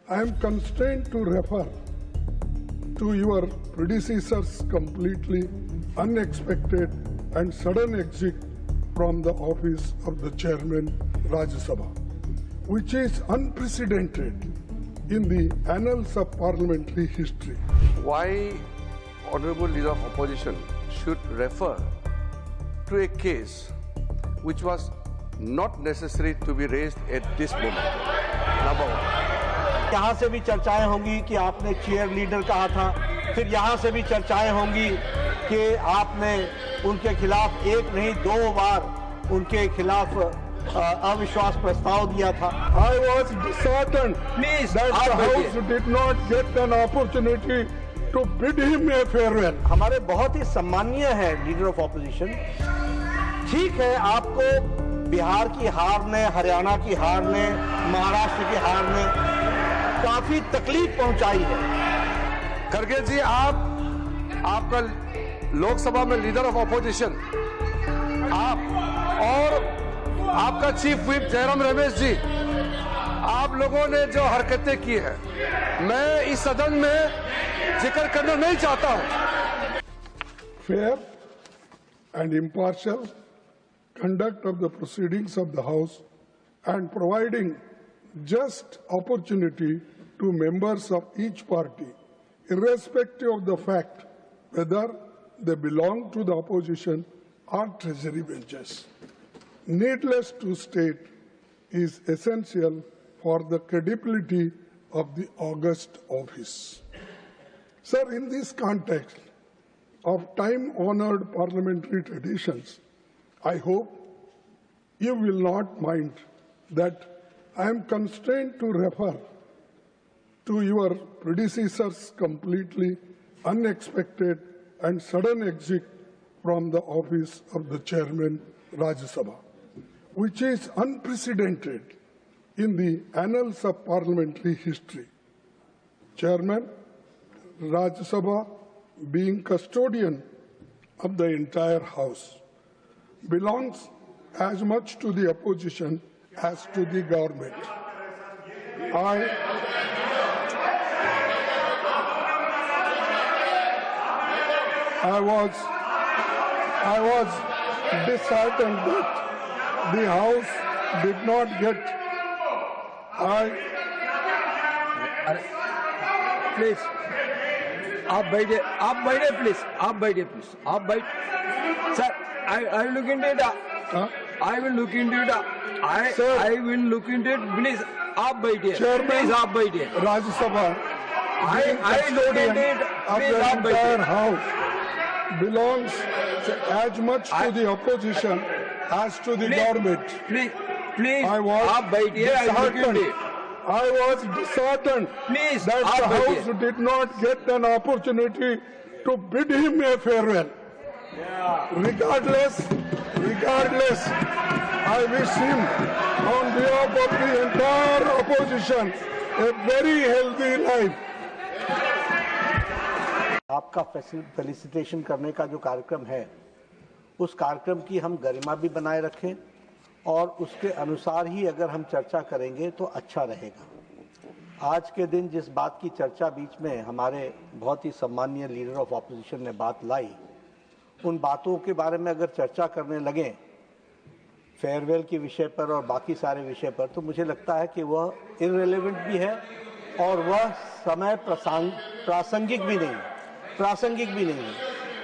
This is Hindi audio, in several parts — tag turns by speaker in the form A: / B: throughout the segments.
A: I am constrained to refer to your predecessor's completely unexpected and sudden exit from the office of the chairman Rajya Sabha, which is unprecedented in the annals of parliamentary history.
B: Why Honorable Leader of Opposition should refer to a case which was not necessary to be raised at this moment. Number one.
C: यहाँ से भी चर्चाएं होंगी कि आपने चेयर लीडर कहा था, फिर यहाँ से भी चर्चाएं होंगी कि आपने उनके खिलाफ एक नहीं दो बार उनके खिलाफ अविश्वास प्रस्ताव दिया था।
A: I was disheartened that the House did not get an opportunity to bid him a farewell.
C: हमारे बहुत ही सम्मानीय है लीडर ऑफ ऑपोजिशन। ठीक है, आपको बिहार की हार ने, हरियाणा की हार ने, महाराष्ट्र की हार ने काफी तकलीफ पहुंचाई है।
B: खड़गे जी, आपका लोकसभा में लीडर ऑफ ऑपोजिशन, आप और आपका चीफ व्हिप जयराम रमेश जी, आप लोगों ने जो हरकतें की है, मैं इस सदन में जिक्र करना नहीं चाहता हूं।
A: Fair and impartial conduct of the proceedings of the House and providing just opportunity to members of each party, irrespective of the fact whether they belong to the opposition or treasury benches. Needless to state, is essential for the credibility of the august office. Sir, in this context of time-honored parliamentary traditions, I hope you will not mind that I am constrained to refer to your predecessor's completely unexpected and sudden exit from the office of the chairman Rajya Sabha, which is unprecedented in the annals of parliamentary history. Chairman Rajya Sabha, being custodian of the entire House, belongs as much to the opposition as to the government. I was disheartened that the House did not get.
D: Please, आप बैठे प्लीज, आप बैठ। Sir, I will look into it. I will look into it. I will look into it. Please, आप बैठिए। Please, आप बैठिए।
A: Rajya Sabha,
D: I look into it. Please, आप
A: the entire House belongs as much to the opposition as to the government.
D: Please,
A: I was
D: आप बैठिए। I look into it.
A: I was disheartened
D: Please,
A: that
D: आप
A: the
D: बैठिए।
A: House did not get an opportunity to bid him a farewell. Regardless, I wish him, on behalf of the entire opposition, a very healthy life.
C: आपका फेलिसिटेशन करने का जो कार्यक्रम है, उस कार्यक्रम की हम गरिमा भी बनाए रखें और उसके अनुसार ही अगर हम चर्चा करेंगे तो अच्छा रहेगा। आज के दिन जिस बात की चर्चा बीच में हमारे बहुत ही सम्मानीय लीडर ऑफ ऑपोजिशन ने बात लाई, उन बातों के बारे में अगर चर्चा करने लगें फेयरवेल के विषय पर और बाकी सारे विषय पर, तो मुझे लगता है कि वह इररिलेवेंट भी है और वह समय प्रासंगिक भी नहीं है।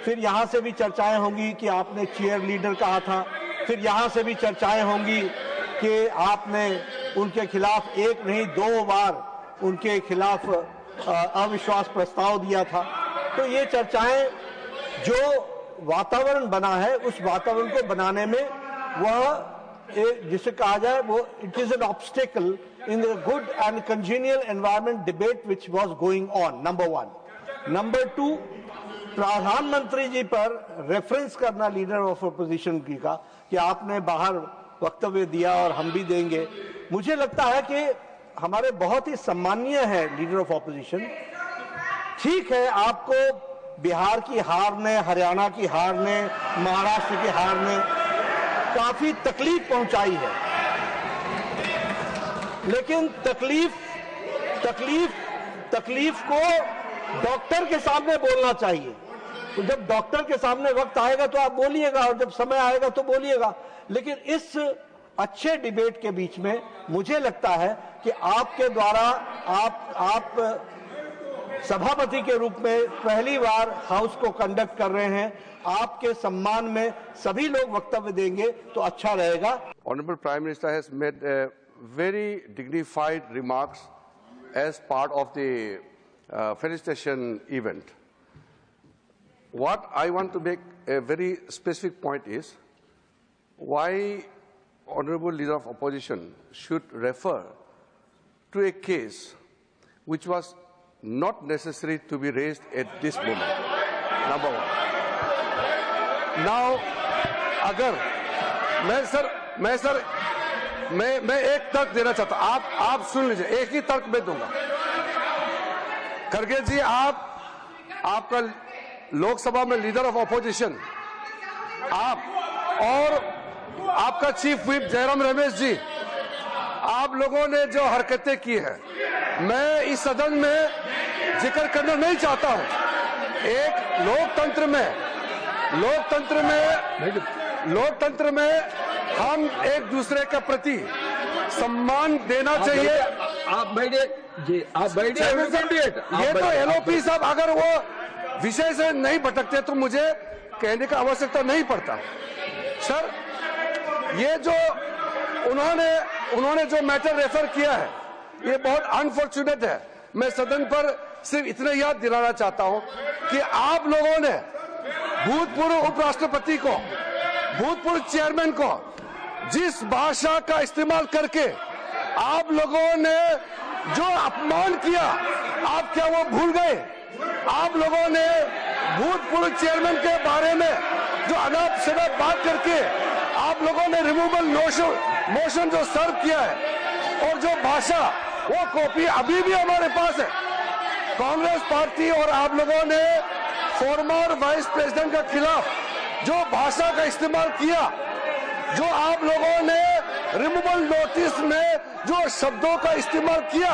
C: फिर यहाँ से भी चर्चाएं होंगी कि आपने चेयर लीडर कहा था, फिर यहाँ से भी चर्चाएं होंगी कि आपने उनके खिलाफ एक नहीं दो बार उनके खिलाफ अविश्वास प्रस्ताव दिया था। तो ये चर्चाएं, जो वातावरण बना है, उस वातावरण को बनाने में वह जिसे कहा जाए वो it is an obstacle in the good and congenial environment debate which was going on, number 1। Number 2, प्रधानमंत्री जी पर रेफरेंस करना लीडर ऑफ अपोजिशन की का कि आपने बाहर वक्तव्य दिया और हम भी देंगे। मुझे लगता है कि हमारे बहुत ही सम्मानीय है लीडर ऑफ ऑपोजिशन। ठीक है, आपको बिहार की हार ने, हरियाणा की हार ने, महाराष्ट्र की हार ने काफी तकलीफ पहुंचाई है, लेकिन तकलीफ तकलीफ को डॉक्टर के सामने बोलना चाहिए। तो जब डॉक्टर के सामने वक्त आएगा तो आप बोलिएगा, और जब समय आएगा तो बोलिएगा। लेकिन इस अच्छे डिबेट के बीच में मुझे लगता है कि आपके द्वारा आप सभापति के रूप में पहली बार हाउस को कंडक्ट कर रहे हैं, आपके सम्मान में सभी लोग वक्तव्य देंगे तो अच्छा रहेगा।
B: Honorable Prime Minister has made very dignified remarks as part of the felicitation event. What I want to make a very specific point is why Honorable Leader of Opposition should refer to a case which was not necessary to be raised at this moment. Number one. Now, अगर मैं एक तर्क देना चाहता हूं, आप सुन लीजिए, एक ही तर्क मैं दूंगा। खड़गे जी, आपका लोकसभा में लीडर ऑफ ऑपोजिशन, आप और आपका चीफ व्हिप जयराम रमेश जी, आप लोगों ने जो हरकतें की हैं, मैं इस सदन में जिक्र करना नहीं चाहता हूं। एक लोकतंत्र में हम एक दूसरे के प्रति सम्मान देना चाहिए।
D: आप बैठे जी, आप बैठे।
B: ये तो एलओपी साहब अगर वो विषय से नहीं भटकते तो मुझे कहने का आवश्यकता नहीं पड़ता। सर, ये जो उन्होंने जो मैटर रेफर किया है, ये बहुत अनफॉर्चुनेट है। मैं सदन पर सिर्फ इतना याद दिलाना चाहता हूं कि आप लोगों ने भूतपूर्व उपराष्ट्रपति को, भूतपूर्व चेयरमैन को जिस भाषा का इस्तेमाल करके आप लोगों ने जो अपमान किया, आप क्या वो भूल गए? आप लोगों ने भूतपूर्व चेयरमैन के बारे में जो अनाप शनाप बात करके आप लोगों ने रिमूवल मोशन जो सर्व किया है, और जो भाषा, वो कॉपी अभी भी हमारे पास है। कांग्रेस पार्टी और आप लोगों ने फॉर्मर वाइस प्रेसिडेंट के खिलाफ जो भाषा का इस्तेमाल किया, जो आप लोगों ने रिमूवल नोटिस में जो शब्दों का इस्तेमाल किया,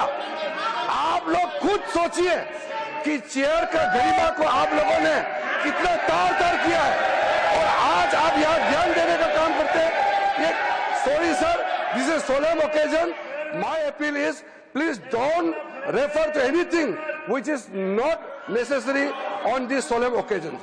B: आप लोग खुद सोचिए कि चेयर का गरिमा को आप लोगों ने कितना तार किया है, और आज आप यहाँ ध्यान देने का काम करते हैं। Sorry sir, this is a solemn occasion. My appeal is, please don't refer to anything which is not necessary on this solemn occasion.